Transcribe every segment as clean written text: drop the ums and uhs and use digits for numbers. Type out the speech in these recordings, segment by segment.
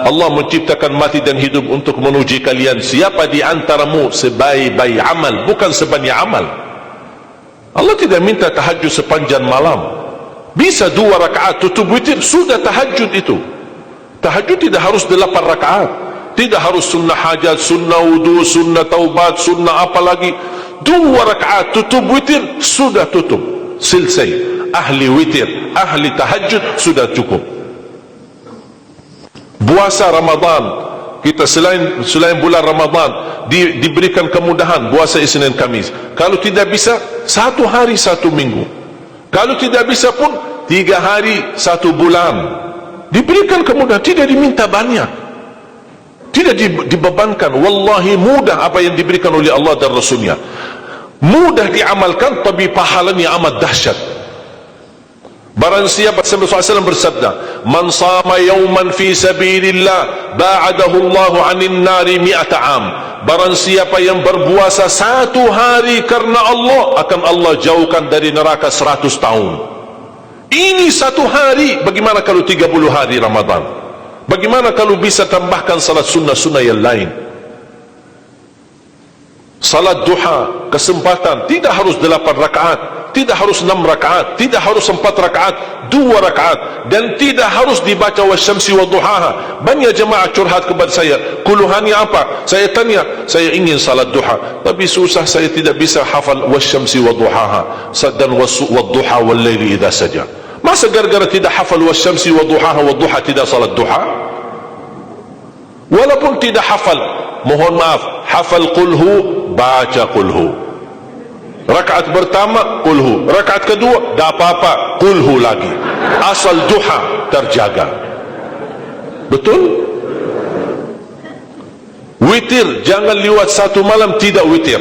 Allah menciptakan mati dan hidup untuk menguji kalian. Siapa di antaramu sebaik-baik amal, bukan sebanyak amal. Allah tidak minta tahajud sepanjang malam. Bisa 2 rakaat tutup witir, sudah tahajud itu. Tahajud tidak harus 8 rakaat, tidak harus sunnah hajat, sunnah wudu, sunnah taubat, sunnah apa lagi. 2 rakaat tutup witir, sudah tutup, selesai. Ahli witir, ahli tahajud, sudah cukup. Puasa Ramadan, kita selain bulan Ramadan diberikan kemudahan puasa Isnin Kamis. Kalau tidak bisa 1 hari 1 minggu, kalau tidak bisa pun 3 hari 1 bulan. Diberikan kemudahan, tidak diminta banyak, tidak dibebankan. Wallahi mudah apa yang diberikan oleh Allah dan Rasulnya, mudah diamalkan, tapi pahalanya amat dahsyat. Barang siapa, Rasulullah SAW bersabda, man sama yawman fi sabilillah ba'adahu Allahu 'anil nari 100 am. Barang siapa yang berpuasa 1 hari karena Allah, akan Allah jauhkan dari neraka 100 tahun. Ini 1 hari. Bagaimana kalau 30 hari Ramadan? Bagaimana kalau bisa tambahkan salat sunnah-sunnah yang lain? Salat duha, kesempatan, tidak harus 8 rakaat, tidak harus 6 rakaat, tidak harus 4 rakaat, 2 rakaat, dan tidak harus dibaca wasyamsi wa duhaha. Banyak jemaah curhat kepada saya, keluhannya apa? Saya tanya, saya ingin salat duha, tapi susah, saya tidak bisa hafal wasyamsi wa duhaha dan wadduha wal laili idza saja. Masa gara-gara tidak hafal wasyamsi wa duhaha, wadduha tidak salat duha? Walaupun tidak hafal, mohon maaf, hafal qulhu, baca qulhu. Rakaat pertama qulhu, rakaat kedua tak apa-apa, qulhu lagi. Asal duha terjaga. Betul? Witir, jangan lewat 1 malam tidak witir,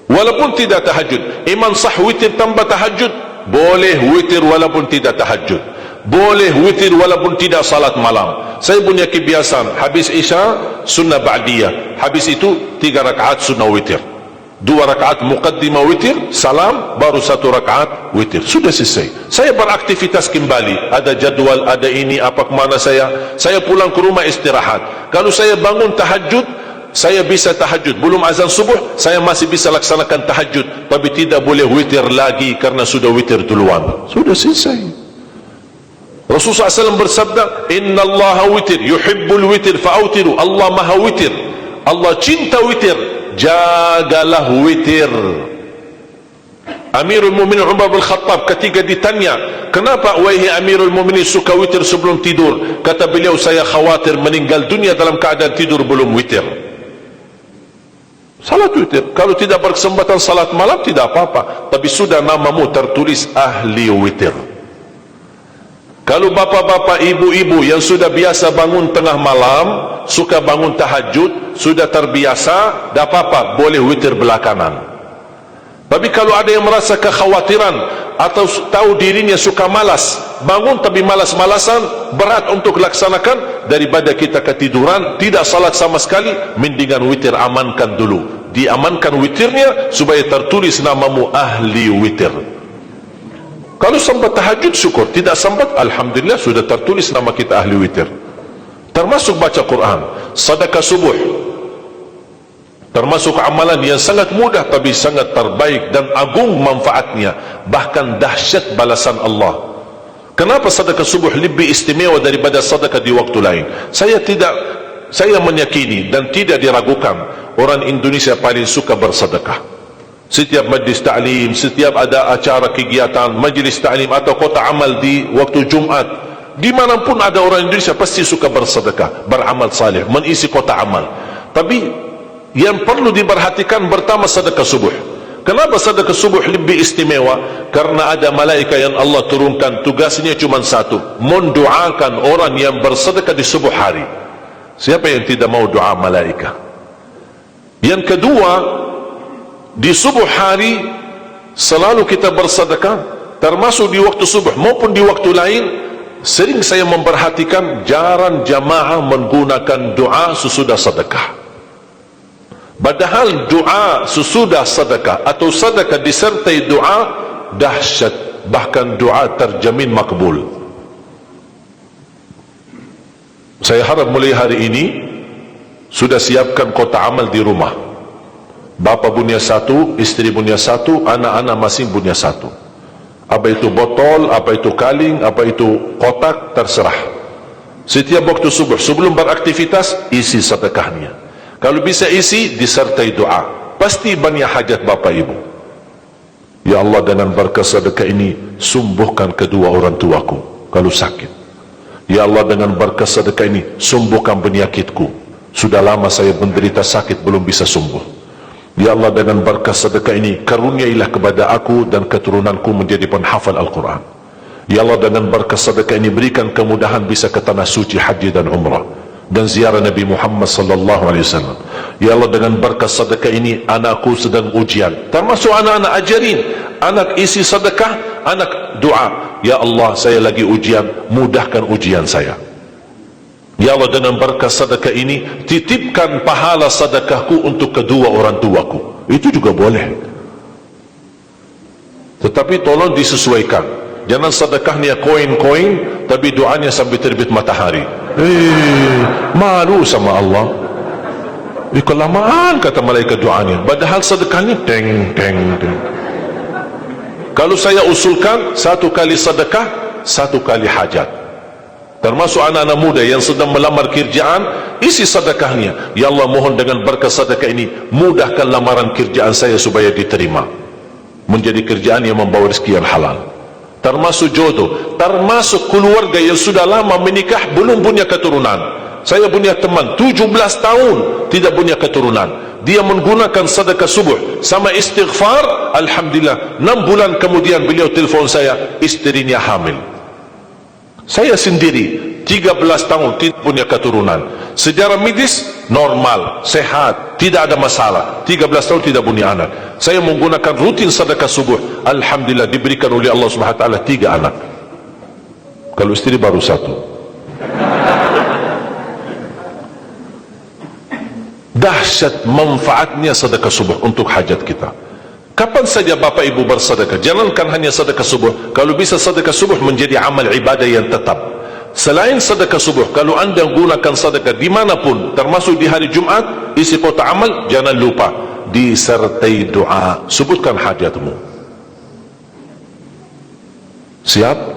walaupun tidak tahajud. Iman sah witir tambah tahajud, boleh witir walaupun tidak tahajud, boleh witir walaupun tidak salat malam. Saya punya kebiasaan, habis Isya sunnah ba'diyah, habis itu 3 rakaat sunnah witir, 2 rakaat muqaddimah witir, salam, baru 1 rakaat witir, sudah selesai. Saya beraktivitas kembali, ada jadwal, ada ini, apa kemana saya pulang ke rumah istirahat. Kalau saya bangun tahajud, saya bisa tahajud, belum azan subuh, saya masih bisa laksanakan tahajud, tapi tidak boleh witir lagi karena sudah witir duluan, sudah selesai. Rasulullah SAW bersabda, Inna Allah witir, yuhibbul witir, fa'autiru. Allah maha witir, Allah cinta witir, jagalah witir. Amirul Mu'minin Umar bin Khattab ketika ditanya, kenapa wahai Amirul Mu'minin suka witir sebelum tidur? Kata beliau, saya khawatir meninggal dunia dalam keadaan tidur belum witir. Salat witir, kalau tidak berkesempatan salat malam tidak apa-apa, tapi sudah namamu tertulis ahli witir. Kalau bapak-bapak, ibu-ibu yang sudah biasa bangun tengah malam, suka bangun tahajud, sudah terbiasa, tak apa-apa, boleh witir belakangan. Tapi kalau ada yang merasa kekhawatiran atau tahu dirinya suka malas, bangun tapi malas-malasan, berat untuk laksanakan, daripada kita ketiduran, tidak salat sama sekali, mendingan witir amankan dulu. Diamankan witirnya supaya tertulis namamu ahli witir. Kalau sempat tahajud syukur, tidak sempat alhamdulillah sudah tertulis nama kita ahli witir. Termasuk baca Quran, sedekah subuh, termasuk amalan yang sangat mudah tapi sangat terbaik dan agung manfaatnya, bahkan dahsyat balasan Allah. Kenapa sedekah subuh lebih istimewa daripada sedekah di waktu lain? Saya meyakini dan tidak diragukan, orang Indonesia paling suka bersedekah. Setiap majlis ta'lim, setiap ada acara kegiatan majlis ta'lim atau kota amal di waktu Jumat, dimanapun ada orang Indonesia pasti suka bersedekah, beramal saleh, mengisi kota amal. Tapi yang perlu diperhatikan pertama sedekah subuh. Kenapa sedekah subuh lebih istimewa? Karena ada malaikat yang Allah turunkan, tugasnya cuma satu, mendoakan orang yang bersedekah di subuh hari. Siapa yang tidak mau doa malaikat? Yang kedua, di subuh hari selalu kita bersedekah, termasuk di waktu subuh maupun di waktu lain. Sering saya memperhatikan jarang jamaah menggunakan doa sesudah sedekah, padahal doa sesudah sedekah atau sedekah disertai doa dahsyat, bahkan doa terjamin makbul. Saya harap mulai hari ini sudah siapkan kotak amal di rumah. Bapa punya satu, istri punya satu, anak-anak masing punya satu. Apa itu botol, apa itu kaling, apa itu kotak, terserah. Setiap waktu subuh, sebelum beraktivitas, isi sedekahnya. Kalau bisa isi, disertai doa. Pasti banyak hajat bapa ibu. Ya Allah, dengan berkah sedekah ini, sembuhkan kedua orang tuaku kalau sakit. Ya Allah, dengan berkah sedekah ini, sembuhkan penyakitku. Sudah lama saya menderita sakit, belum bisa sembuh. Ya Allah, dengan berkah sedekah ini, karuniailah kepada aku dan keturunanku menjadi penghafal Al-Quran. Ya Allah, dengan berkah sedekah ini, berikan kemudahan bisa ke tanah suci haji dan umrah dan ziarah Nabi Muhammad sallallahu alaihi wasallam. Ya Allah, dengan berkah sedekah ini, anakku sedang ujian, termasuk anak-anak, ajarin anak isi sedekah, anak doa. Ya Allah, saya lagi ujian, mudahkan ujian saya. Ya Allah, dengan berkah sedekah ini, titipkan pahala sedekahku untuk kedua orang tuaku. Itu juga boleh. Tetapi tolong disesuaikan. Jangan sedekahnya koin-koin, tapi doanya sampai terbit matahari. Malu sama Allah. Kelamaan kata malaikat doanya. Padahal sedekahnya teng, teng, teng. Kalau saya usulkan, satu kali sedekah, satu kali hajat. Termasuk anak-anak muda yang sedang melamar kerjaan, isi sedekahnya. Ya Allah, mohon dengan berkah sedekah ini, mudahkan lamaran kerjaan saya supaya diterima, menjadi kerjaan yang membawa rezeki yang halal. Termasuk jodoh, termasuk keluarga yang sudah lama menikah belum punya keturunan. Saya punya teman 17 tahun tidak punya keturunan. Dia menggunakan sedekah subuh sama istighfar, alhamdulillah 6 bulan kemudian beliau telefon saya, istrinya hamil. Saya sendiri 13 tahun tidak punya keturunan. Secara medis normal, sehat, tidak ada masalah. 13 tahun tidak punya anak. Saya menggunakan rutin sedekah subuh, alhamdulillah diberikan oleh Allah Subhanahu wa taala 3 anak. Kalau istri baru 1. Dahsyat manfaatnya sedekah subuh untuk hajat kita. Kapan saja Bapak Ibu bersedekah, jangankan hanya sedekah subuh. Kalau bisa sedekah subuh menjadi amal ibadah yang tetap. Selain sedekah subuh, kalau anda gunakan sedekah dimanapun, termasuk di hari Jumat, isi kotak amal, jangan lupa disertai doa. Sebutkan hajatmu. Siap?